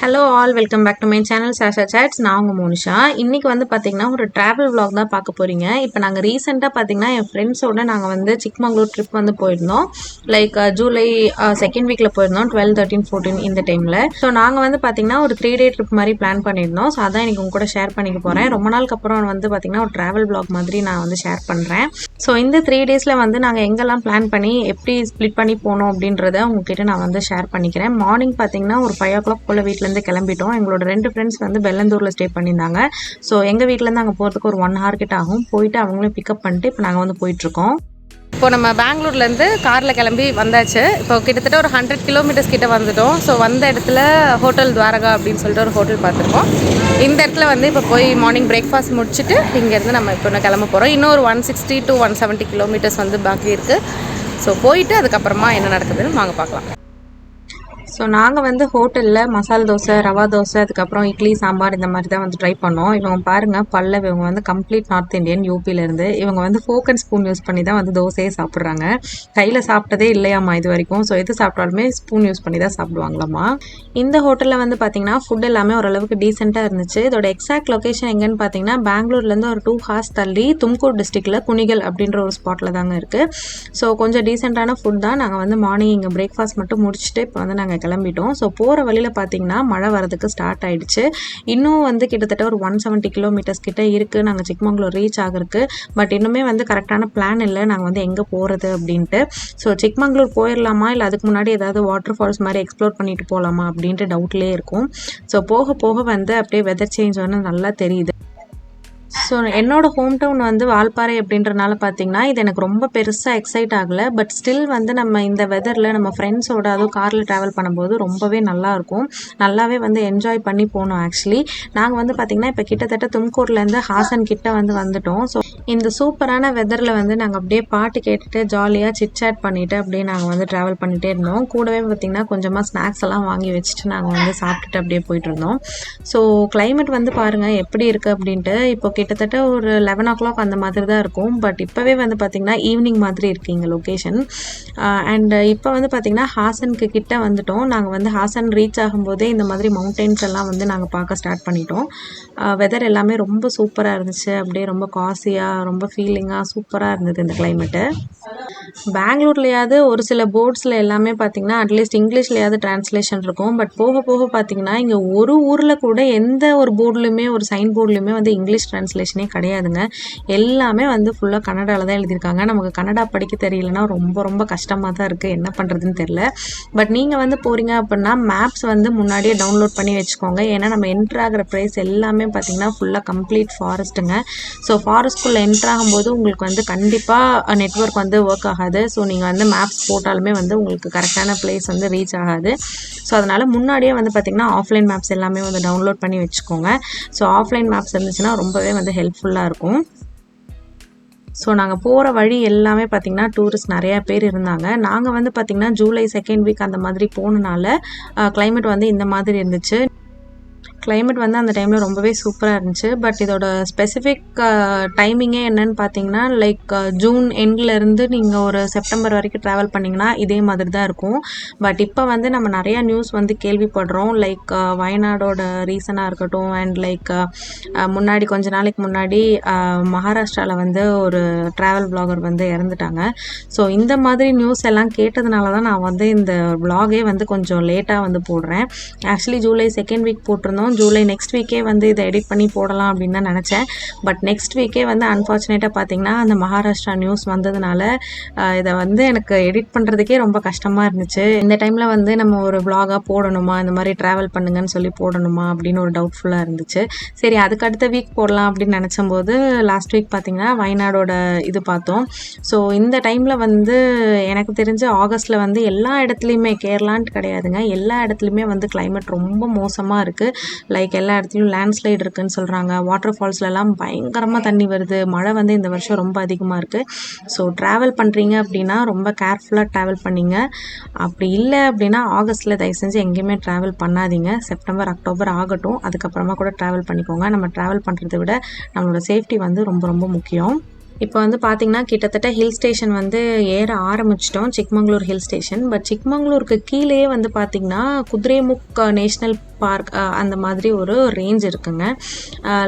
Hello all welcome back to my channel Sasha chats. நான் உங்கள் மோனிஷா. இன்றைக்கி வந்து பார்த்திங்கன்னா ஒரு ட்ராவல் vlog தான் பார்க்க போகிறீங்க. இப்போ நாங்கள் ரீசெண்டாக பார்த்திங்கன்னா என் ஃப்ரெண்ட்ஸோடு நாங்கள் வந்து சிக்மங்களூர் ட்ரிப் வந்து போயிருந்தோம். லைக் ஜூலை செகண்ட் வீக்கில் போயிருந்தோம், 12, 13, 14 இந்த டைமில். ஸோ நாங்கள் வந்து பார்த்திங்கன்னா ஒரு 3 day ட்ரிப் மாதிரி பிளான் பண்ணியிருந்தோம். ஸோ அதான் இன்றைக்கி உங்க கூட ஷேர் பண்ணிக்க போகிறேன். ரொம்ப நாளுக்கு அப்புறம் வந்து பார்த்திங்கன்னா ஒரு ட்ராவல் vlog மாதிரி நான் வந்து ஷேர் பண்ணுறேன். ஸோ இந்த 3 daysல வந்து நாங்கள் எங்கெல்லாம் பிளான் பண்ணி எப்படி ஸ்ப்ளிட் பண்ணி போனோம் அப்படின்றத உங்ககிட்ட நான் வந்து ஷேர் பண்ணிக்கிறேன். மார்னிங் பார்த்திங்கன்னா ஒரு 5 o'clock போல் வீட்டிலேருந்து கிளம்பிட்டோம். எங்களோட 2 ஃப்ரெண்ட்ஸ் வந்து பெல்லந்தூரில் ஸ்டே பண்ணியிருந்தாங்க. ஸோ எங்கள் வீட்டிலேருந்து அங்கே போகிறதுக்கு ஒரு 1 hour கிட்ட ஆகும். போயிட்டு அவங்களும் பிக்கப் பண்ணிட்டு இப்போ நாங்கள் வந்து போயிட்டுருக்கோம். இப்போ நம்ம பெங்களூர்லேருந்து காரில் கிளம்பி வந்தாச்சு. இப்போ கிட்டத்தட்ட ஒரு 100 kilometers கிட்ட வந்துட்டோம். ஸோ வந்த இடத்துல ஹோட்டல் துவாரகா அப்படின்னு சொல்லிட்டு ஒரு ஹோட்டல் பார்த்துருக்கோம். இந்த இடத்துல வந்து இப்போ போய் மார்னிங் பிரேக்ஃபாஸ்ட் முடிச்சுட்டு இங்கேருந்து நம்ம இப்போ கிளம்ப போகிறோம். இன்னும் ஒரு 160 to 170 kilometers வந்து பாக்கி இருக்குது. ஸோ போயிட்டு அதுக்கப்புறமா என்ன நடக்குதுன்னு வாங்க பார்க்கலாம். ஸோ நாங்கள் வந்து ஹோட்டலில் மசால் தோசை, ரவா தோசை, அதுக்கப்புறம் இட்லி, சாம்பார் இந்த மாதிரி தான் வந்து ட்ரை பண்ணோம். இவங்க பாருங்கள் பல்லவ், இவங்க வந்து கம்ப்ளீட் நார்த் இந்தியன், யூபியிலேருந்து. இவங்க வந்து ஃபோக் அண்ட் ஸ்பூன் யூஸ் பண்ணி தான் வந்து தோசையே சாப்பிட்றாங்க. கையில் சாப்பிட்டதே இல்லையாம்மா இது வரைக்கும். ஸோ எது சாப்பிட்டாலுமே ஸ்பூன் யூஸ் பண்ணி தான் சாப்பிடுவாங்களாம்மா. இந்த ஹோட்டலில் வந்து பார்த்திங்கன்னா ஃபுட் எல்லாமே ஓரளவுக்கு டீசெண்டாக இருந்துச்சு. இதோட எக்ஸாக்ட் லொக்கேஷன் எங்கன்னு பார்த்தீங்கன்னா பெங்களூர்லேருந்து ஒரு 2 hours தள்ளி தும்கூர் டிஸ்ட்ரிக்டில் குனிகல் அப்படின்ற ஒரு ஸ்பாட்டில் தாங்க இருக்குது. ஸோ கொஞ்சம் டீசெண்டான ஃபுட் தான். நாங்கள் வந்து மார்னிங் இங்கே பிரேக்ஃபாஸ்ட் மட்டும் முடிச்சுட்டு இப்போ வந்து நாங்கள் கிளம்பிட்டோம். ஸோ போகிற வழியில் பார்த்தீங்கன்னா மழை வரதுக்கு ஸ்டார்ட் ஆகிடுச்சு. இன்னும் வந்து கிட்டத்தட்ட ஒரு 170 kilometers கிட்ட இருக்குது நாங்கள் சிக்மங்களூர் ரீச் ஆகிறதுக்கு. பட் இன்னுமே வந்து கரெக்டான பிளான் இல்லை நாங்கள் வந்து எங்கே போகிறது அப்படின்ட்டு. ஸோ சிக்மங்களூர் போயிடலாமா இல்லை அதுக்கு முன்னாடி ஏதாவது வாட்டர் ஃபால்ஸ் மாதிரி எக்ஸ்ப்ளோர் பண்ணிட்டு போகலாமா அப்படின்ட்டு டவுட்லேயே இருக்கும். ஸோ போக போக வந்து அப்படியே வெதர் சேஞ்ச் வந்து நல்லா தெரியுது. ஸோ என்னோடய ஹோம் டவுன் வந்து வால்பாறை அப்படின்றனால பார்த்தீங்கன்னா இது எனக்கு ரொம்ப பெருசாக எக்ஸைட் ஆகலை. பட் ஸ்டில் வந்து நம்ம இந்த வெதரில் நம்ம ஃப்ரெண்ட்ஸோட அதுவும் காரில் ட்ராவல் பண்ணும்போது ரொம்பவே நல்லாயிருக்கும். நல்லாவே வந்து என்ஜாய் பண்ணி போனோம். ஆக்சுவலி நாங்கள் வந்து பார்த்திங்கன்னா இப்போ கிட்டத்தட்ட தும்கூர்லேருந்து ஹாசன் கிட்ட வந்து வந்துட்டோம். ஸோ இந்த சூப்பரான வெதரில் வந்து நாங்கள் அப்படியே பாட்டு கேட்டுட்டு ஜாலியாக சிட்சாட் பண்ணிவிட்டு அப்படியே நாங்கள் வந்து ட்ராவல் பண்ணிகிட்டே இருந்தோம். கூடவே பார்த்திங்கன்னா கொஞ்சமாக ஸ்நாக்ஸ் எல்லாம் வாங்கி வச்சுட்டு நாங்கள் வந்து சாப்பிட்டுட்டு அப்படியே போயிட்டு இருந்தோம். ஸோ கிளைமேட் வந்து பாருங்கள் எப்படி இருக்குது அப்படின்ட்டு. இப்போ கிட்டத்தட்ட ஒரு 11 o'clock அந்த மாதிரி தான் இருக்கும். பட் இப்போவே வந்து பார்த்திங்கன்னா ஈவினிங் மாதிரி இருக்குது இங்கே லொக்கேஷன். அண்ட் இப்போ வந்து பார்த்திங்கன்னா ஹாசனுக்கு கிட்ட வந்துட்டோம். நாங்கள் வந்து ஹாசன் ரீச் ஆகும்போதே இந்த மாதிரி மவுண்டெயின்ஸ் எல்லாம் வந்து நாங்கள் பார்க்க ஸ்டார்ட் பண்ணிட்டோம். வெதர் எல்லாமே ரொம்ப சூப்பராக இருந்துச்சு. அப்படியே ரொம்ப காசியாக, ரொம்ப ஃபீலிங்காக சூப்பராக இருந்தது இந்த கிளைமேட்டு. பெங்களூர்லையாவது ஒரு சில போர்ட்ஸில் எல்லாமே பார்த்திங்கன்னா அட்லீஸ்ட் இங்கிலீஷ்லையாவது டிரான்ஸ்லேஷன் இருக்கும். பட் போக போக பார்த்திங்கன்னா இங்கே ஒரு ஊரில் கூட எந்த ஒரு போர்ட்லையுமே ஒரு சைன் போர்ட்லையுமே வந்து இங்கிலீஷ் டிரான்ஸ்லேஷனே கிடையாதுங்க. எல்லாமே வந்து ஃபுல்லாக கன்னடாவில் தான் எழுதியிருக்காங்க. நமக்கு கன்னடா படிக்க தெரியலனா ரொம்ப ரொம்ப கஷ்டமாக தான் இருக்குது. என்ன பண்ணுறதுன்னு தெரில. பட் நீங்கள் வந்து போகிறீங்க அப்படின்னா மேப்ஸ் வந்து முன்னாடியே டவுன்லோட் பண்ணி வச்சுக்கோங்க. ஏன்னா நம்ம என்ட்ரு ஆகிற ப்ளேஸ் எல்லாமே பார்த்திங்கன்னா ஃபுல்லாக கம்ப்ளீட் ஃபாரஸ்ட்டுங்க. ஸோ ஃபாரஸ்ட்குள்ளே என்ட்ரு ஆகும்போது உங்களுக்கு வந்து கண்டிப்பாக நெட்வொர்க் வந்து ஒர்க் ஆகாது. ஸோ நீங்கள் வந்து மேப்ஸ் போட்டாலுமே வந்து உங்களுக்கு கரெக்டான பிளேஸ் வந்து ரீச் ஆகாது. ஸோ அதனால் முன்னாடியே வந்து பார்த்திங்கன்னா ஆஃப்லைன் மேப்ஸ் எல்லாமே வந்து டவுன்லோட் பண்ணி வச்சுக்கோங்க. ஸோ ஆஃப்லைன் மேப்ஸ் இருந்துச்சுன்னா ரொம்பவே வந்து ஹெல்ப்ஃபுல்லாக இருக்கும். ஸோ நாங்கள் போகிற வழி எல்லாமே பார்த்திங்கன்னா டூரிஸ்ட் நிறையா பேர் இருந்தாங்க. நாங்கள் வந்து பார்த்திங்கன்னா ஜூலை 2nd week அந்த மாதிரி போனனால கிளைமேட் வந்து இந்த மாதிரி இருந்துச்சு. கிளைமேட் வந்து அந்த டைமில் ரொம்பவே சூப்பராக இருந்துச்சு. பட் இதோட ஸ்பெசிஃபிக் டைமிங்கே என்னன்னு பார்த்தீங்கன்னா லைக் ஜூன் எண்ட்லேருந்து நீங்கள் ஒரு செப்டம்பர் வரைக்கும் ட்ராவல் பண்ணிங்கன்னா இதே மாதிரி தான் இருக்கும். பட் இப்போ வந்து நம்ம நிறையா நியூஸ் வந்து கேள்விப்படுறோம். லைக் வயநாடோட ரீசனாக இருக்கட்டும், அண்ட் லைக் முன்னாடி கொஞ்ச நாளைக்கு முன்னாடி மகாராஷ்டிராவில் வந்து ஒரு ட்ராவல் vlogger வந்து இறந்துட்டாங்க. ஸோ இந்த மாதிரி நியூஸ் எல்லாம் கேட்டதுனால தான் நான் வந்து இந்த vlogே வந்து கொஞ்சம் லேட்டாக வந்து போடுறேன். ஆக்சுவலி ஜூலை 2nd week போட்டிருந்தோம். ஜூலை நெக்ஸ்ட் வீக்கே வந்து இதை எடிட் பண்ணி போடலாம் அப்படின்னு தான் நினச்சேன். பட் நெக்ஸ்ட் வீக்கே வந்து அன்ஃபார்ச்சுனேட்டாக பார்த்தீங்கன்னா அந்த மகாராஷ்டிரா நியூஸ் வந்ததுனால இதை வந்து எனக்கு எடிட் பண்ணுறதுக்கே ரொம்ப கஷ்டமாக இருந்துச்சு. இந்த டைமில் வந்து நம்ம ஒரு vlog-ஆ போடணுமா, இந்த மாதிரி ட்ராவல் பண்ணுங்கன்னு சொல்லி போடணுமா அப்படின்னு ஒரு டவுட்ஃபுல்லாக இருந்துச்சு. சரி அதுக்கு அடுத்த வீக் போடலாம் அப்படின்னு நினச்சம்போது லாஸ்ட் வீக் பார்த்திங்கன்னா வயநாடோட இது பார்த்தோம். ஸோ இந்த டைமில் வந்து எனக்கு தெரிஞ்சு ஆகஸ்ட்டில் வந்து எல்லா இடத்துலையுமே, கேரளான்ட்டு கிடையாதுங்க, எல்லா இடத்துலையுமே வந்து கிளைமேட் ரொம்ப மோசமாக இருக்குது. லைக் எல்லா இடத்துலையும் லேண்ட்ஸ்லைட் இருக்குதுன்னு சொல்கிறாங்க. வாட்டர் ஃபால்ஸ்லலாம் பயங்கரமாக தண்ணி வருது. மழை வந்து இந்த வருஷம் ரொம்ப அதிகமாக இருக்குது. ஸோ ட்ராவல் பண்ணுறீங்க அப்படின்னா ரொம்ப கேர்ஃபுல்லாக ட்ராவல் பண்ணிங்க. அப்படி இல்லை அப்படின்னா ஆகஸ்ட்டில் தயவு செஞ்சு எங்கேயுமே ட்ராவல் பண்ணாதீங்க. செப்டம்பர், அக்டோபர் ஆகட்டும், அதுக்கப்புறமா கூட ட்ராவல் பண்ணிக்கோங்க. நம்ம ட்ராவல் பண்ணுறதை விட நம்மளோட சேஃப்டி வந்து ரொம்ப ரொம்ப முக்கியம். இப்போ வந்து பார்த்திங்கன்னா கிட்டத்தட்ட ஹில் ஸ்டேஷன் வந்து ஏற ஆரம்பிச்சிட்டோம், சிக்மங்களூர் ஹில் ஸ்டேஷன். பட் சிக்மங்களூருக்கு கீழே வந்து பார்த்திங்கன்னா குதிரேமுக் நேஷ்னல் பார்க் அந்த மாதிரி ஒரு ரேஞ்ச் இருக்குங்க.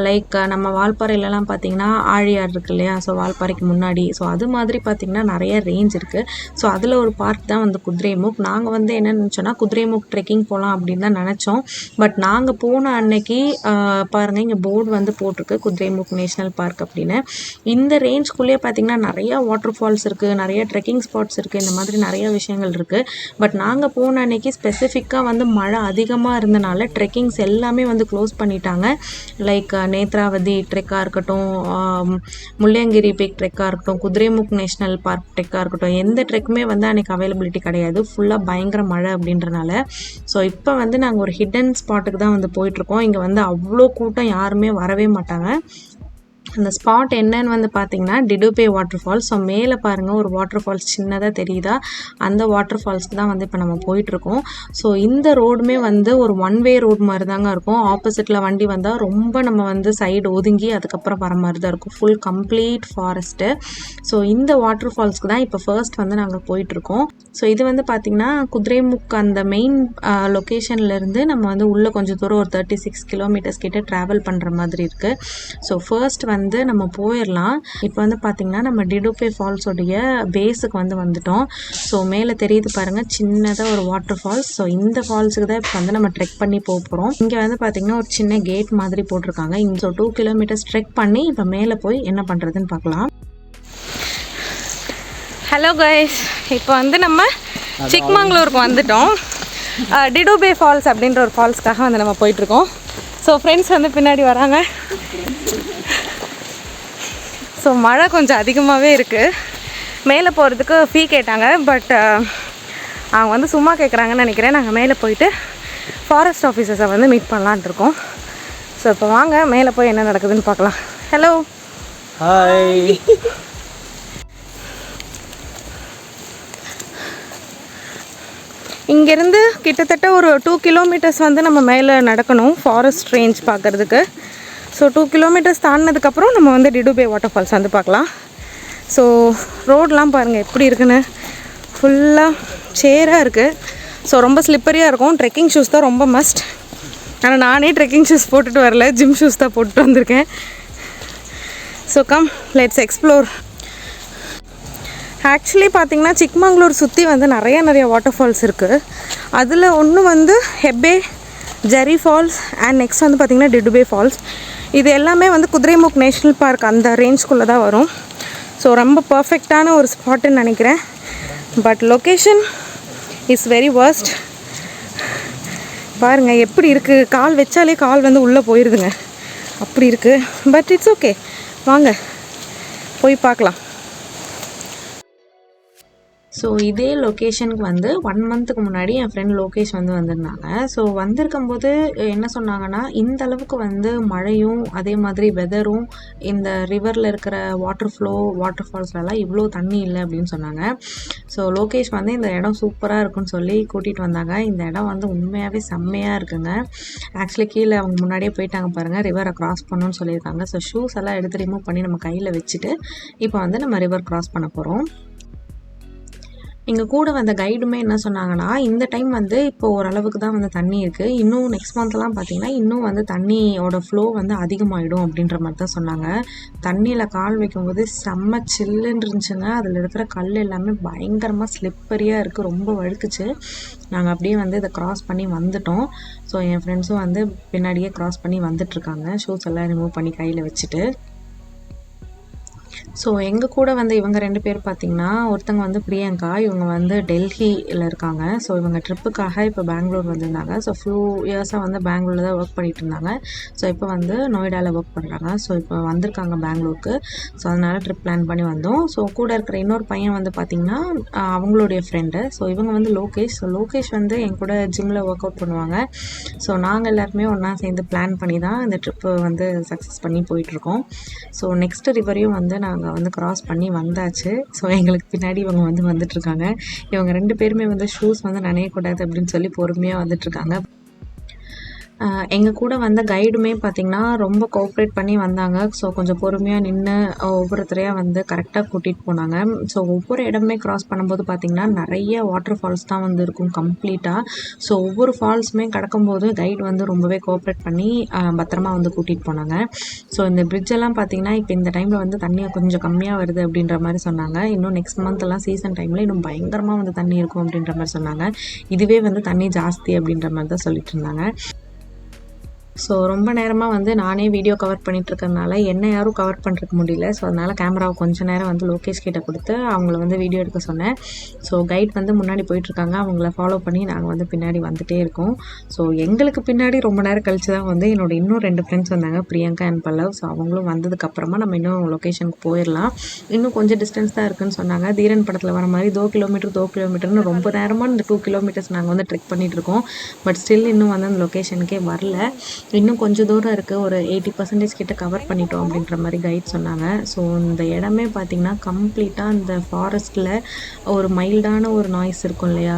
லைக் நம்ம வால்பாறையிலலாம் பார்த்திங்கன்னா ஆழியார் இருக்கு இல்லையா, ஸோ வால்பாறைக்கு முன்னாடி, ஸோ அது மாதிரி பார்த்திங்கன்னா நிறைய ரேஞ்ச் இருக்குது. ஸோ அதில் ஒரு பார்க் தான் வந்து குதிரைமுக். நாங்கள் வந்து என்ன நினச்சோன்னா குதிரைமுக் ட்ரெக்கிங் போகலாம் அப்படின்னு தான் நினச்சோம். பட் நாங்கள் போன அன்னைக்கு பாருங்கள், இங்கே போர்டு வந்து போட்டிருக்கு குதிரைமுக் நேஷ்னல் பார்க் அப்படின்னு. இந்த ரேஞ்ச்குள்ளேயே பார்த்திங்கன்னா நிறையா வாட்டர் ஃபால்ஸ் இருக்குது, நிறைய ட்ரெக்கிங் ஸ்பாட்ஸ் இருக்குது, இந்த மாதிரி நிறைய விஷயங்கள் இருக்குது. பட் நாங்கள் போன அன்னைக்கு ஸ்பெசிஃபிக்காக வந்து மழை அதிகமாக இருந்தனால ட்ரெக்கிங்ஸ் எல்லாமே வந்து க்ளோஸ் பண்ணிட்டாங்க. லைக் நேத்ராவதி ட்ரெக்காக இருக்கட்டும், முள்ளியங்கிரி பீக் ட்ரெக்காக இருக்கட்டும், குதிரைமுக் நேஷ்னல் பார்க் ட்ரெக்காக இருக்கட்டும், எந்த ட்ரெக்குமே வந்து அன்றைக்கி அவைலபிலிட்டி கிடையாது. ஃபுல்லாக பயங்கர மழை அப்படின்றனால. ஸோ இப்போ வந்து நாங்கள் ஒரு ஹிடன் ஸ்பாட்டுக்கு தான் வந்து போயிட்டுருக்கோம். இங்கே வந்து அவ்வளோ கூட்டம் யாருமே வரவே மாட்டாங்க. அந்த ஸ்பாட் என்னன்னு வந்து பார்த்திங்கன்னா டிடோபே வாட்டர் ஃபால்ஸ். ஸோ மேலே பாருங்கள் ஒரு வாட்டர் ஃபால்ஸ் சின்னதாக தெரியுதா, அந்த வாட்டர் ஃபால்ஸ்க்கு தான் வந்து இப்போ நம்ம போயிட்டுருக்கோம். ஸோ இந்த ரோடுமே வந்து ஒரு ஒன் வே ரோடு மாதிரி தாங்க இருக்கும். ஆப்போசிட்டில் வண்டி வந்தால் ரொம்ப நம்ம வந்து சைடு ஒதுங்கி அதுக்கப்புறம் வர மாதிரி தான் இருக்கும். Full complete forest. ஸோ இந்த வாட்டர் ஃபால்ஸ்க்கு தான் இப்போ ஃபர்ஸ்ட் வந்து நாங்கள் போயிட்டுருக்கோம். ஸோ இது வந்து பார்த்திங்கன்னா குதிரைமுக் அந்த மெயின் லொக்கேஷன்லேருந்து நம்ம வந்து உள்ளே கொஞ்சம் தூரம் ஒரு 36 கிலோமீட்டர்ஸ் கிட்ட ட்ராவல் பண்ணுற மாதிரி இருக்குது. ஸோ ஃபர்ஸ்ட் வந்து நம்ம போயிடலாம். இப்போ வந்து பார்த்திங்கன்னா நம்ம டிடோபே ஃபால்ஸோடைய பேஸுக்கு வந்து வந்துட்டோம். ஸோ மேலே தெரியுது பாருங்கள் சின்னதாக ஒரு வாட்டர் ஃபால்ஸ். ஸோ இந்த ஃபால்ஸுக்கு தான் இப்போ வந்து நம்ம ட்ரெக் பண்ணி போக போகிறோம். இங்கே வந்து பார்த்திங்கன்னா ஒரு சின்ன கேட் மாதிரி போட்டிருக்காங்க. இங்கே 2 கிலோமீட்டர்ஸ் ட்ரெக் பண்ணி இப்போ மேலே போய் என்ன பண்ணுறதுன்னு பார்க்கலாம். ஹலோ கைஸ், இப்போ வந்து நம்ம சிக்மங்களூருக்கு வந்துட்டோம். டிடோபே ஃபால்ஸ் அப்படின்ற ஒரு ஃபால்ஸ்க்காக வந்து நம்ம போயிட்டுருக்கோம். ஸோ ஃப்ரெண்ட்ஸ் வந்து பின்னாடி வராங்க. ஸோ மழை கொஞ்சம் அதிகமாகவே இருக்குது. மேலே போகிறதுக்கு ஃபீ கேட்டாங்க. பட் அவங்க வந்து சும்மா கேட்குறாங்கன்னு நினைக்கிறேன். நாங்கள் மேலே போயிட்டு ஃபாரஸ்ட் ஆஃபீஸர்ஸை வந்து மீட் பண்ணலான்ட்டு இருக்கோம். ஸோ இப்போ வாங்க மேலே போய் என்ன நடக்குதுன்னு பார்க்கலாம். Hello, hi. இங்கேருந்து கிட்டத்தட்ட ஒரு 2 கிலோமீட்டர்ஸ் வந்து நம்ம மேலே நடக்கணும் ஃபாரஸ்ட் ரேஞ்ச் பார்க்குறதுக்கு. ஸோ 2 கிலோமீட்டர்ஸ் தாண்டினதுக்கப்புறம் நம்ம வந்து டிடோபே வாட்டர் ஃபால்ஸ் வந்து பார்க்கலாம். ஸோ ரோடெலாம் பாருங்கள் எப்படி இருக்குன்னு, ஃபுல்லாக சேராக இருக்குது. ஸோ ரொம்ப ஸ்லிப்பரியாக இருக்கும். ட்ரெக்கிங் ஷூஸ் தான் ரொம்ப மஸ்ட். ஆனால் நானே ட்ரெக்கிங் ஷூஸ் போட்டுட்டு வரல, ஜிம் ஷூஸ் தான் போட்டுட்டு வந்திருக்கேன். So come let's explore. Actually பார்த்திங்கன்னா சிக்மங்களூர் சுற்றி வந்து நிறைய வாட்டர் ஃபால்ஸ் இருக்குது. அதில் ஒன்று வந்து ஹெப்பே, ஜெரி ஃபால்ஸ் அண்ட் நெக்ஸ்ட் வந்து பார்த்திங்கன்னா டிடோபே ஃபால்ஸ். இது எல்லாமே வந்து குதிரைமுக் நேஷ்னல் பார்க் அந்த ரேஞ்ச்குள்ளே தான் வரும். ஸோ ரொம்ப பர்ஃபெக்டான ஒரு ஸ்பாட்டுன்னு நினைக்கிறேன். But location is very worst. பாருங்கள் எப்படி இருக்குது, கால் வச்சாலே கால் வந்து உள்ளே போயிடுதுங்க, அப்படி இருக்குது. பட் இட்ஸ் ஓகே, வாங்க போய் பார்க்கலாம். ஸோ இதே லொக்கேஷனுக்கு வந்து 1 மந்த்துக்கு முன்னாடி என் ஃப்ரெண்ட் லோகேஷ் வந்து வந்திருந்தாங்க. ஸோ வந்திருக்கும்போது என்ன சொன்னாங்கன்னா, இந்த அளவுக்கு வந்து மழையும் அதே மாதிரி வெதரும் இந்த ரிவரில் இருக்கிற வாட்டர் ஃப்ளோ வாட்டர் ஃபால்ஸ்லலாம் இவ்வளோ தண்ணி இல்லை அப்படின்னு சொன்னாங்க. ஸோ லோகேஷ் வந்து இந்த இடம் சூப்பராக இருக்குன்னு சொல்லி கூட்டிகிட்டு வந்தாங்க. இந்த இடம் வந்து உண்மையாகவே செம்மையாக இருக்குங்க. ஆக்சுவலி கீழே அவங்க முன்னாடியே போயிட்டாங்க பாருங்கள், ரிவரை க்ராஸ் பண்ணணும்னு சொல்லியிருக்காங்க. ஸோ ஷூஸ் எல்லாம் எடுத்து ரிமூவ் பண்ணி நம்ம கையில் வச்சுட்டு இப்போ வந்து நம்ம ரிவர் க்ராஸ் பண்ண போகிறோம். எங்கள் கூட வந்த கைடுமே என்ன சொன்னாங்கன்னா, இந்த டைம் வந்து இப்போது ஓரளவுக்கு தான் வந்து தண்ணி இருக்குது, இன்னும் நெக்ஸ்ட் மந்த்லாம் பார்த்திங்கன்னா இன்னும் வந்து தண்ணியோட ஃப்ளோ வந்து அதிகமாகிடும் அப்படின்ற மாதிரி தான் சொன்னாங்க. தண்ணியில் கால் வைக்கும்போது செம்ம சில்லுன்னு இருந்துச்சுங்க. அதில் இருக்கிற கல் எல்லாமே பயங்கரமாக ஸ்லிப்பரியாக இருக்குது, ரொம்ப வழுக்குச்சு. நாங்கள் அப்படியே வந்து இதை க்ராஸ் பண்ணி வந்துட்டோம். ஸோ என் ஃப்ரெண்ட்ஸும் வந்து பின்னாடியே க்ராஸ் பண்ணி வந்துட்டுருக்காங்க, ஷூஸ் எல்லாம் ரிமூவ் பண்ணி கையில் வச்சுட்டு. ஸோ எங்கள் கூட வந்து இவங்க 2 பேர் பார்த்திங்கன்னா, ஒருத்தங்க வந்து பிரியங்கா, இவங்க வந்து டெல்லியில் இருக்காங்க. ஸோ இவங்க ட்ரிப்புக்காக இப்போ பெங்களூர் வந்திருந்தாங்க. ஸோ ஃபியூ இயர்ஸாக வந்து பெங்களூரில் தான் ஒர்க் பண்ணிகிட்டு இருந்தாங்க. ஸோ இப்போ வந்து நொய்டாவில் ஒர்க் பண்ணுறாங்க. ஸோ இப்போ வந்திருக்காங்க பெங்களூருக்கு. ஸோ அதனால் ட்ரிப் பிளான் பண்ணி வந்தோம். ஸோ கூட இருக்கிற இன்னொரு பையன் வந்து பார்த்திங்கன்னா அவங்களுடைய ஃப்ரெண்டு. ஸோ இவங்க வந்து லோகேஷ். ஸோ லோகேஷ் வந்து என் கூட ஜிம்மில் ஒர்க் அவுட் பண்ணுவாங்க. ஸோ நாங்கள் எல்லாருமே ஒன்றா சேர்ந்து பிளான் பண்ணி தான் இந்த ட்ரிப்பு வந்து சக்ஸஸ் பண்ணி போயிட்டுருக்கோம். ஸோ நெக்ஸ்ட் ரிவரையும் வந்து நாங்கள் வந்து க்ராஸ் பண்ணி வந்தாச்சு. ஸோ எங்களுக்கு பின்னாடி இவங்க வந்து வந்துட்டுருக்காங்க. இவங்க 2 பேருமே வந்து ஷூஸ் வந்து நனையக்கூடாது அப்படின்னு சொல்லி பொறுமையாக வந்துட்டுருக்காங்க. எங்கள் கூட வந்த கைடுமே பார்த்திங்கன்னா ரொம்ப கோஆப்ரேட் பண்ணி வந்தாங்க. ஸோ கொஞ்சம் பொறுமையாக நின்று ஒவ்வொருத்தரையாக வந்து கரெக்டாக கூட்டிகிட்டு போனாங்க. ஸோ ஒவ்வொரு இடமே க்ராஸ் பண்ணும்போது பார்த்திங்கன்னா நிறைய வாட்டர் ஃபால்ஸ் தான் வந்து இருக்கும் கம்ப்ளீட்டாக. ஸோ ஒவ்வொரு ஃபால்ஸுமே கடக்கும்போது கைடு வந்து ரொம்பவே கோஆப்ரேட் பண்ணி பத்திரமா வந்து கூட்டிகிட்டு போனாங்க. ஸோ இந்த பிரிட்ஜெல்லாம் பார்த்திங்கன்னா இப்போ இந்த டைமில் வந்து தண்ணி கொஞ்சம் கம்மியாக வருது அப்படின்ற மாதிரி சொன்னாங்க. இன்னும் நெக்ஸ்ட் மந்த்லாம் சீசன் டைமில் இன்னும் பயங்கரமாக வந்து தண்ணி இருக்கும் அப்படின்ற மாதிரி சொன்னாங்க. இதுவே வந்து தண்ணி ஜாஸ்தி அப்படின்ற மாதிரி தான் சொல்லிட்டு இருந்தாங்க. ஸோ ரொம்ப நேரமாக வந்து நானே வீடியோ கவர் பண்ணிகிட்ருக்கறனால என்னை யாரும் கவர் பண்ணுறதுக்கு முடியல. ஸோ அதனால் கேமராவை கொஞ்சம் நேரம் வந்து லோகேஷ் கிட்ட கொடுத்து அவங்கள வந்து வீடியோ எடுக்க சொன்னேன். ஸோ கைட் வந்து முன்னாடி போயிட்டுருக்காங்க. அவங்கள ஃபாலோ பண்ணி நாங்கள் வந்து பின்னாடி வந்துகிட்டே இருக்கோம். ஸோ எங்களுக்கு பின்னாடி ரொம்ப நேரம் கழிச்சு தான் வந்து என்னோட இன்னும் 2 ஃப்ரெண்ட்ஸ் வந்தாங்க, பிரியங்கா அண்ட் பல்லவ். ஸோ அவங்களும் வந்ததுக்கப்புறமா நம்ம இன்னும் லொக்கேஷனுக்கு போயிடலாம். இன்னும் கொஞ்சம் டிஸ்டன்ஸ் தான் இருக்குதுன்னு சொன்னாங்க. தீரன் படத்தில் வர மாதிரி 2 கிலோமீட்டர்னு ரொம்ப நேரமாக இந்த 2 கிலோமீட்டர்ஸ் நாங்கள் வந்து ட்ரெக் பண்ணிகிட்ருக்கோம். பட் ஸ்டில் இன்னும் வந்து அந்த லொக்கேஷனுக்கே வரல. இன்னும் கொஞ்சம் தூரம் இருக்குது, ஒரு 80% கிட்ட கவர் பண்ணிட்டோம் அப்படின்ற மாதிரி கைட் சொன்னாங்க. ஸோ இந்த இடமே பார்த்திங்கன்னா கம்ப்ளீட்டாக இந்த ஃபாரஸ்ட்டில் ஒரு மைல்டான ஒரு நாய்ஸ் இருக்கும் இல்லையா,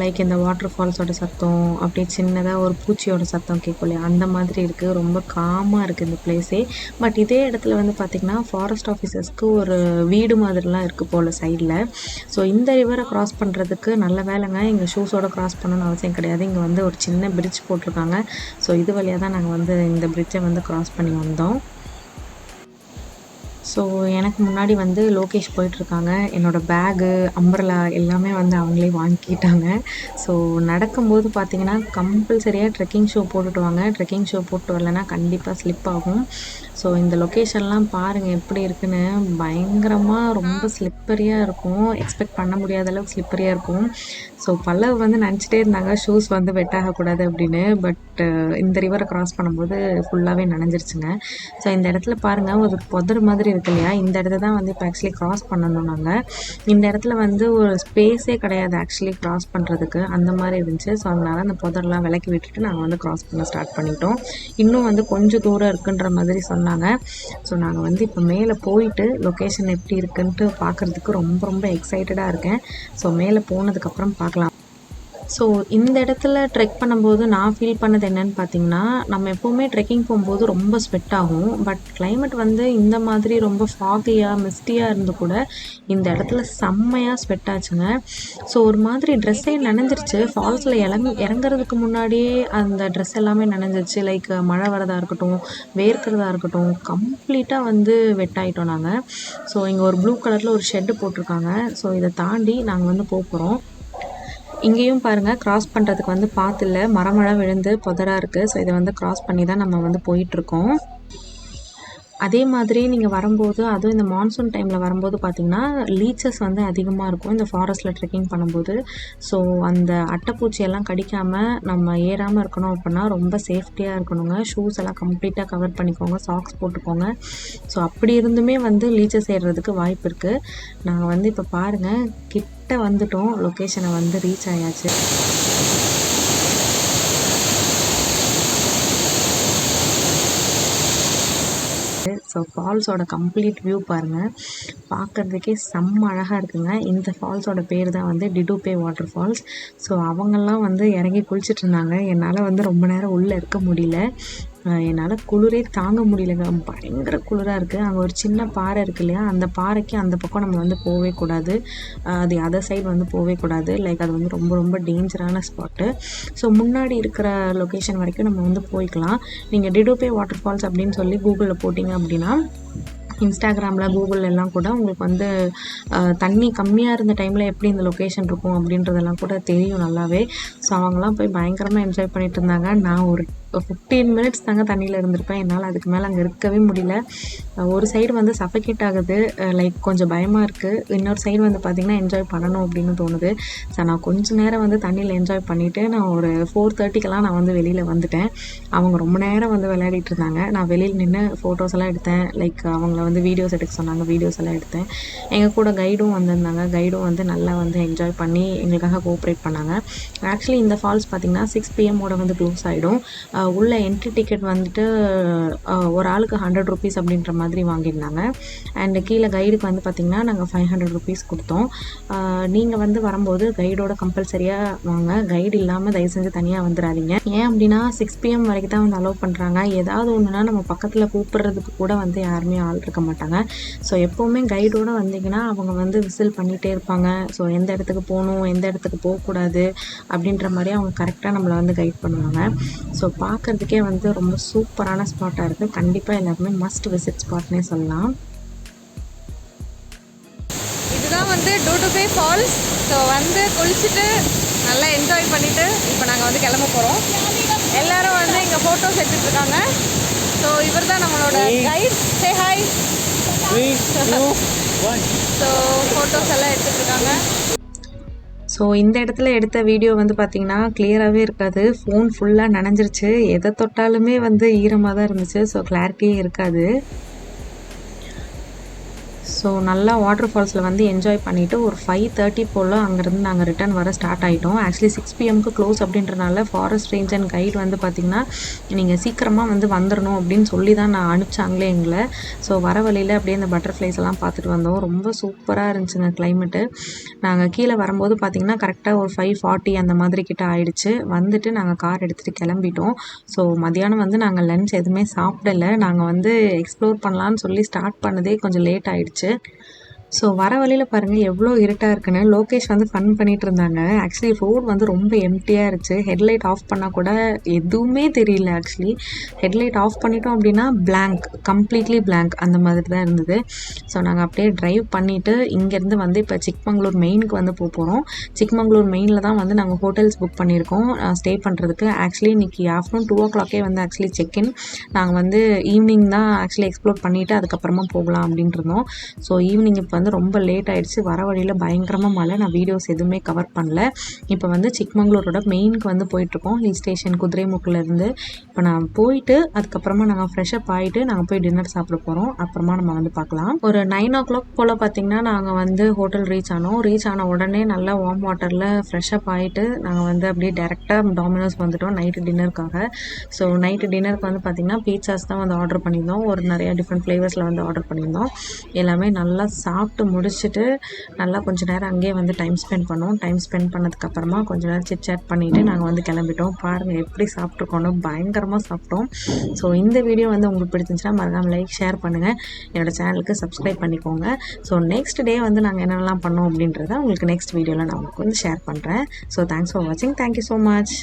லைக் இந்த வாட்டர் ஃபால்ஸோட சத்தம், அப்படியே சின்னதாக ஒரு பூச்சியோட சத்தம் கேட்கும் இல்லையா, அந்த மாதிரி இருக்குது. ரொம்ப காமாக இருக்குது இந்த பிளேஸே. பட் இதே இடத்துல வந்து பார்த்திங்கன்னா ஃபாரஸ்ட் ஆஃபீஸர்ஸ்க்கு ஒரு வீடு மாதிரிலாம் இருக்குது போல் சைடில். ஸோ இந்த ரிவரை க்ராஸ் பண்ணுறதுக்கு நல்ல வேலைங்க, எங்கள் ஷூஸோடு க்ராஸ் பண்ணணும்னு அவசியம் கிடையாது. இங்கே வந்து ஒரு சின்ன பிரிட்ஜ் போட்டிருக்காங்க. ஸோ இது வழியாக தான் நாங்கள் வந்து இந்த பிரிட்ஜை வந்து க்ராஸ் பண்ணி வந்தோம். ஸோ எனக்கு முன்னாடி வந்து லோகேஷ் போயிட்டுருக்காங்க. என்னோடய பேகு, அம்ப்ரெல்லா எல்லாமே வந்து அவங்களே வாங்கிக்கிட்டாங்க. ஸோ நடக்கும்போது பார்த்திங்கன்னா கம்பல்சரியாக ட்ரெக்கிங் ஷூ போட்டுட்டு வாங்க. ட்ரெக்கிங் ஷூ போட்டு வரலன்னா கண்டிப்பாக ஸ்லிப் ஆகும். ஸோ இந்த லொக்கேஷன்லாம் பாருங்கள் எப்படி இருக்குன்னு. பயங்கரமாக ரொம்ப ஸ்லிப்பரியாக இருக்கும். எக்ஸ்பெக்ட் பண்ண முடியாத அளவுக்கு ஸ்லிப்பரியாக இருக்கும். ஸோ பல்லவ் வந்து நினச்சிட்டே இருந்தாங்க ஷூஸ் வந்து வெட் ஆகக்கூடாது அப்படின்னு. பட் இந்த ரிவரை க்ராஸ் பண்ணும்போது ஃபுல்லாகவே நனைஞ்சிருச்சுங்க. ஸோ இந்த இடத்துல பாருங்கள் ஒரு புதர் மாதிரி இருக்கு இல்லையா, இந்த இடத்த தான் வந்து இப்போ ஆக்சுவலி க்ராஸ் பண்ணணும் நாங்கள். இந்த இடத்துல வந்து ஒரு ஸ்பேஸே கிடையாது ஆக்சுவலி க்ராஸ் பண்ணுறதுக்கு, அந்த மாதிரி இருந்துச்சு. ஸோ அதனால் அந்த புதர்லாம் விலக்கி விட்டுட்டு நாங்கள் வந்து க்ராஸ் பண்ண ஸ்டார்ட் பண்ணிட்டோம். இன்னும் வந்து கொஞ்சம் தூரம் இருக்குன்ற மாதிரி சொன்னாங்க. ஸோ நாங்கள் வந்து இப்போ மேலே போயிட்டு லொக்கேஷன் எப்படி இருக்குன்ட்டு பார்க்குறதுக்கு ரொம்ப ரொம்ப எக்ஸைட்டடாக இருக்கேன். ஸோ மேலே போனதுக்கப்புறம் பார்க்கலாம். ஸோ இந்த இடத்துல ட்ரெக் பண்ணும்போது நான் ஃபீல் பண்ணது என்னென்னு பார்த்தீங்கன்னா, நம்ம எப்போவுமே ட்ரெக்கிங் போகும்போது ரொம்ப ஸ்வெட் ஆகும். பட் கிளைமேட் வந்து இந்த மாதிரி ரொம்ப ஃபாகியாக மிஸ்டியாக இருந்து கூட இந்த இடத்துல செம்மையாக ஸ்வெட் ஆச்சுங்க. ஸோ ஒரு மாதிரி ட்ரெஸ்ஸே நனைஞ்சிருச்சு. ஃபால்ஸில் இறங்குறதுக்கு முன்னாடியே அந்த ட்ரெஸ் எல்லாமே நனைஞ்சிருச்சு. லைக் மழை வரதாக இருக்கட்டும், வேர்க்கிறதா இருக்கட்டும், கம்ப்ளீட்டாக வந்து வெட் ஆகிட்டோம் நாங்கள். ஸோ இங்கே ஒரு ப்ளூ கலரில் ஒரு ஷெட்டு போட்டிருக்காங்க. ஸோ இதை தாண்டி நாங்கள் வந்து போகிறோம். இங்கேயும் பாருங்கள் க்ராஸ் பண்ணுறதுக்கு வந்து பாத்தில் மரமெல்லாம் விழுந்து புதராக இருக்குது. ஸோ இதை வந்து க்ராஸ் பண்ணி தான் நம்ம வந்து போயிட்டுருக்கோம். அதே மாதிரி நீங்கள் வரும்போது, அதுவும் இந்த மான்சூன் டைமில் வரும்போது பார்த்திங்கன்னா லீச்சஸ் வந்து அதிகமாக இருக்கும் இந்த ஃபாரஸ்ட்டில் ட்ரெக்கிங் பண்ணும்போது. ஸோ அந்த அட்டைப்பூச்சியெல்லாம் கடிக்காமல் நம்ம ஏறாமல் இருக்கணும் அப்படின்னா ரொம்ப சேஃப்டியாக இருக்கணுங்க. ஷூஸ் எல்லாம் கம்ப்ளீட்டாக கவர் பண்ணிக்கோங்க, சாக்ஸ் போட்டுக்கோங்க. ஸோ அப்படி இருந்துமே வந்து லீச்சஸ் ஏறுறதுக்கு வாய்ப்பு இருக்குது. நாங்கள் வந்து இப்போ பாருங்கள் கிட்ட வந்துட்டோம், லொக்கேஷனை வந்து ரீச் ஆயாச்சு. ஸோ ஃபால்ஸோட கம்ப்ளீட் வியூ பாருங்கள், பார்க்குறதுக்கே செம்ம அழகாக இருக்குங்க. இந்த ஃபால்ஸோட பேர் தான் வந்து டிடூபே வாட்டர் ஃபால்ஸ். ஸோ அவங்கெல்லாம் வந்து இறங்கி குளிச்சுட்டு இருந்தாங்க. என்னால் வந்து ரொம்ப நேரம் உள்ளே இருக்க முடியல. என்னால் குளிரே தாங்க முடியலங்க, பயங்கர குளிராக இருக்குது. அங்கே ஒரு சின்ன பாறை இருக்குது இல்லையா, அந்த பாறைக்கு அந்த பக்கம் நம்ம வந்து போகவே கூடாது. அது அதர் சைடு வந்து போகவே கூடாது. லைக் அது வந்து ரொம்ப ரொம்ப டேஞ்சரான ஸ்பாட்டு. ஸோ முன்னாடி இருக்கிற லொக்கேஷன் வரைக்கும் நம்ம வந்து போய்க்கலாம். நீங்கள் டிடூபே வாட்டர் ஃபால்ஸ் அப்படின்னு சொல்லி கூகுளில் போட்டிங்க அப்படின்னா இன்ஸ்டாகிராமில் கூகுள் எல்லாம் கூட உங்களுக்கு வந்து தண்ணி கம்மியாக இருந்த டைமில் எப்படி இந்த லொக்கேஷன் இருக்கும் அப்படின்றதெல்லாம் கூட தெரியும் நல்லாவே. ஸோ அவங்களாம் போய் பயங்கரமாக என்ஜாய் பண்ணிட்டு இருந்தாங்க. நான் ஒரு 15 மினிட்ஸ் தாங்க தண்ணியில் இருந்திருப்பேன். என்னால் அதுக்கு மேலே அங்கே இருக்கவே முடியல. ஒரு சைடு வந்து சஃபகேட் ஆகுது, லைக் கொஞ்சம் பயமாக இருக்குது. இன்னொரு சைடு வந்து பார்த்திங்கன்னா என்ஜாய் பண்ணணும் அப்படின்னு தோணுது. ஸோ நான் கொஞ்சம் நேரம் வந்து தண்ணியில் என்ஜாய் பண்ணிவிட்டு நான் ஒரு 4:30க்கெல்லாம் நான் வந்து வெளியில் வந்துட்டேன். அவங்க ரொம்ப நேரம் வந்து விளையாடிட்டு இருந்தாங்க. நான் வெளியில் நின்று ஃபோட்டோஸ் எல்லாம் எடுத்தேன். லைக் அவங்கள வந்து வீடியோஸ் எடுக்க சொன்னாங்க, வீடியோஸ் எல்லாம் எடுத்தேன். எங்கள் கூட கைடும் வந்திருந்தாங்க. கைடும் வந்து நல்லா வந்து என்ஜாய் பண்ணி எங்களுக்காக கோஆப்ரேட் பண்ணாங்க. ஆக்சுவலி இந்த ஃபால்ஸ் பார்த்திங்கன்னா 6 PM வந்து க்ளோஸ் ஆகிடும். உள்ள என்ட்ரி டிக்கெட் வந்துட்டு ஒரு ஆளுக்கு 100 ருபீஸ் அப்படின்ற மாதிரி வாங்கியிருந்தாங்க. அண்டு கீழே கைடுக்கு வந்து பார்த்திங்கன்னா நாங்கள் 500 ருபீஸ் கொடுத்தோம். நீங்கள் வந்து வரும்போது கைடோட கம்பல்சரியாக வாங்க, கைடு இல்லாமல் தயவு செஞ்சு தனியாக வந்துடாதீங்க. ஏன் அப்படின்னா 6 PM வரைக்கும் தான் வந்து அலோவ் பண்ணுறாங்க. ஏதாவது ஒன்றுனா நம்ம பக்கத்தில் கூப்பிட்றதுக்கு கூட வந்து யாருமே ஆள் இருக்க மாட்டாங்க. ஸோ எப்போவுமே கைடோடு வந்தீங்கன்னா அவங்க வந்து விசில் பண்ணிகிட்டே இருப்பாங்க. ஸோ எந்த இடத்துக்கு போகணும், எந்த இடத்துக்கு போகக்கூடாது அப்படின்ற மாதிரி அவங்க கரெக்டாக நம்மளை வந்து கைட் பண்ணுவாங்க. ஸோ பார்க்குறதுக்கே வந்து ரொம்ப சூப்பரான ஸ்பாட்டாக இருக்குது. கண்டிப்பாக எல்லாருமே மஸ்ட் விசிட் ஸ்பாட்னே சொல்லலாம். இதுதான் வந்து டூடுபே ஃபால்ஸ். ஸோ வந்து குளிச்சுட்டு நல்லா என்ஜாய் பண்ணிவிட்டு இப்போ நாங்கள் வந்து கிளம்ப போகிறோம். எல்லோரும் வந்து இங்கே ஃபோட்டோஸ் எடுத்துகிட்ருக்காங்க. ஸோ இவர் தான் நம்மளோட guide. Say hi. So photos எல்லாம் எடுத்துகிட்ருக்காங்க. ஸோ இந்த இடத்துல எடுத்த வீடியோ வந்து பார்த்திங்கன்னா கிளியராகவே இருக்காது. ஃபோன் ஃபுல்லாக நனைஞ்சிருச்சு, எதை தொட்டாலுமே வந்து ஈரமாக தான் இருந்துச்சு. ஸோ கிளாரிட்டியே இருக்காது. ஸோ நல்லா வாட்டர் ஃபால்ஸில் வந்து என்ஜாய் பண்ணிவிட்டு ஒரு 5:30 போல் அங்கேருந்து நாங்கள் ரிட்டர்ன் வர ஸ்டார்ட் ஆகிட்டோம். ஆக்சுவலி 6 PMக்கு க்ளோஸ் அப்படின்றனால ஃபாரஸ்ட் ரேஞ்ச் அண்ட் கைட் வந்து பார்த்திங்கன்னா நீங்கள் சீக்கிரமாக வந்து வந்துடணும் அப்படின்னு சொல்லி தான் நான் அனுப்பிச்சாங்களே எங்களை. ஸோ வர வழியில் அப்படியே இந்த பட்டர்ஃப்ளைஸ் எல்லாம் பார்த்துட்டு வந்தோம். ரொம்ப சூப்பராக இருந்துச்சுங்க கிளைமேட்டு. நாங்கள் கீழே வரும்போது பார்த்திங்கன்னா கரெக்டாக ஒரு 5:40 அந்த மாதிரி கிட்ட ஆயிடுச்சு. வந்துட்டு நாங்கள் கார் எடுத்துகிட்டு கிளம்பிட்டோம். ஸோ மதியானம் வந்து நாங்கள் லன்ச் எதுவுமே சாப்பிடலை. நாங்கள் வந்து எக்ஸ்ப்ளோர் பண்ணலான்னு சொல்லி ஸ்டார்ட் பண்ணதே கொஞ்சம் லேட் ஆகிடுச்சு. ஸோ வர வழியில் பாருங்கள் எவ்வளோ இருட்டாக இருக்குன்னு. லோகேஷ் வந்து ஃபன் பண்ணிகிட்டு இருந்தாங்க. ஆக்சுவலி ரோடு வந்து ரொம்ப எம்டியாக இருந்துச்சு. ஹெட்லைட் ஆஃப் பண்ணால் கூட எதுவுமே தெரியல. ஆக்சுவலி ஹெட்லைட் ஆஃப் பண்ணிட்டோம் அப்படின்னா பிளாங்க், கம்ப்ளீட்லி பிளாங்க் அந்த மாதிரி தான் இருந்தது. ஸோ நாங்கள் அப்படியே ட்ரைவ் பண்ணிவிட்டு இங்கேருந்து வந்து இப்போ சிக்மங்களூர் மெயினுக்கு வந்து போகிறோம். சிக்மங்களூர் மெயினில் தான் வந்து நாங்கள் ஹோட்டல்ஸ் புக் பண்ணியிருக்கோம் ஸ்டே பண்ணுறதுக்கு. ஆக்சுவலி இன்றைக்கி ஆஃப்டர்நூன் 2 o'clock வந்து ஆக்சுவலி செக்இன். நாங்கள் வந்து ஈவினிங் தான் ஆக்சுவலி எக்ஸ்ப்ளோர் பண்ணிவிட்டு அதுக்கப்புறமா போகலாம் அப்படின்ட்டு இருந்தோம். ஸோ ஈவினிங் இப்போ வந்து ரொம்ப லேட் ஆகிடுச்சு. வர வழியில் பயங்கரமாக மழை. நான் வீடியோஸ் எதுவுமே கவர் பண்ணல. இப்போ வந்து சிக்மங்களூரோட மெயினுக்கு வந்து போயிட்டுருக்கோம். ஹில் ஸ்டேஷன் குதிரைமுக்கிலேருந்து. இப்போ நான் போயிட்டு அதுக்கப்புறமா நாங்கள் ஃப்ரெஷ்அப் ஆகிட்டு நாங்கள் போய் டின்னர் சாப்பிட போகிறோம். அப்புறமா நம்ம வந்து பார்க்கலாம். ஒரு 9 o'clock போல் பார்த்திங்கன்னா நாங்கள் வந்து ஹோட்டல் ரீச் ஆனோம். ரீச் ஆன உடனே நல்லா வார்ம் வாட்டரில் ஃப்ரெஷ்அப் ஆகிட்டு நாங்கள் வந்து அப்படியே டேரெக்டாக டாமினோஸ் வந்துவிட்டோம் நைட்டு டின்னருக்காக. ஸோ நைட்டு டின்னருக்கு வந்து பார்த்திங்கன்னா பீட்சாஸ் தான் வந்து ஆர்டர் பண்ணியிருந்தோம். ஒரு நிறையா டிஃப்ரெண்ட் ஃப்ளேவர்ஸில் வந்து ஆர்டர் பண்ணியிருந்தோம். எல்லாமே நல்லா சாப்பிட்டு முடிச்சுட்டு நல்லா கொஞ்சம் நேரம் அங்கேயே வந்து டைம் ஸ்பெண்ட் பண்ணோம். டைம் ஸ்பெண்ட் பண்ணதுக்கப்புறமா கொஞ்சம் நேரம் சிட் சேட் பண்ணிவிட்டு நாங்கள் வந்து கிளம்பிட்டோம். பாருங்கள் எப்படி சாப்பிட்ருக்கோன்னு, பயங்கரமாக சாப்பிட்டோம். ஸோ இந்த வீடியோ வந்து உங்களுக்கு பிடிச்சிருந்துச்சுன்னா மறக்காமல் லைக் ஷேர் பண்ணுங்கள். என்னோடய சேனலுக்கு சப்ஸ்கிரைப் பண்ணிக்கோங்க. ஸோ நெக்ஸ்ட் டே வந்து நாங்கள் என்னென்னலாம் பண்ணோம் அப்படின்றத உங்களுக்கு நெக்ஸ்ட் வீடியோவில் நான் உங்களுக்கு வந்து ஷேர் பண்ணுறேன். ஸோ தேங்க்ஸ் ஃபார் வாட்சிங். Thank you so much.